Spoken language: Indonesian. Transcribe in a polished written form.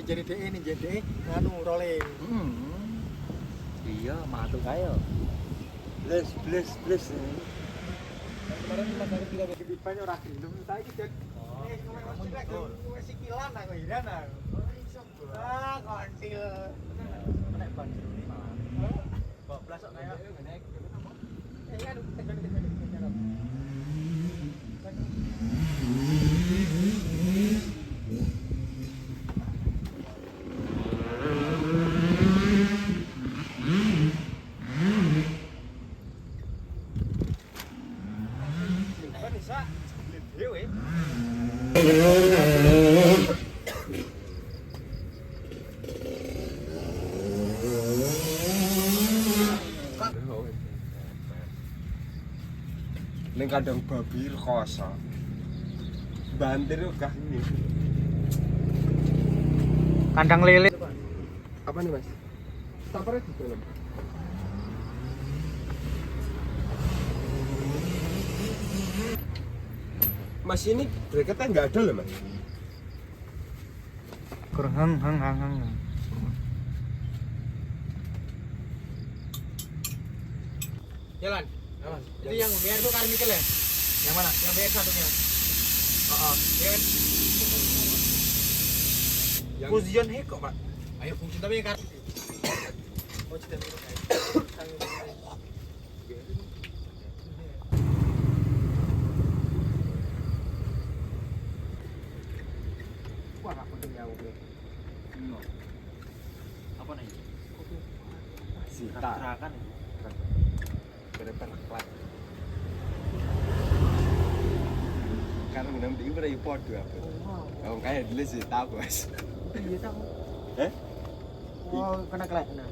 jadi DE ini jadi nganu rolling. Iya, matu kayo. Bless. Kemarin Mas Arif juga di banyak ora gelem. Saiki jek wis sikilan aku hiran aku. Ah, kontil. Nek ban jerone malah. Kok blasok kayo. Kan tekan. Ning kandang babi rekoso. Bantir gak ini. Kandang lele. Apa nih, Mas? Stoppernya di dalam. Mas ini bracketnya nggak ada loh, Mas. Kurang hang. Jalan. Jalan. Itu yang biar tuh karmikel ya? Yang mana? Yang biar satunya. Ya kan? Fusion hek kok, Pak. Ayo fusion tapi yang kan. Oh, tidak minum air. Wah, apa tuh jauh gue. Apa nih? Sita. Terakan ya. Berpelat. Karena minum di ibu report tuh apa? Kalau kayak dulu sih tahu, Mas. Iya tahu. Eh? Oh, kena kelek. Nah,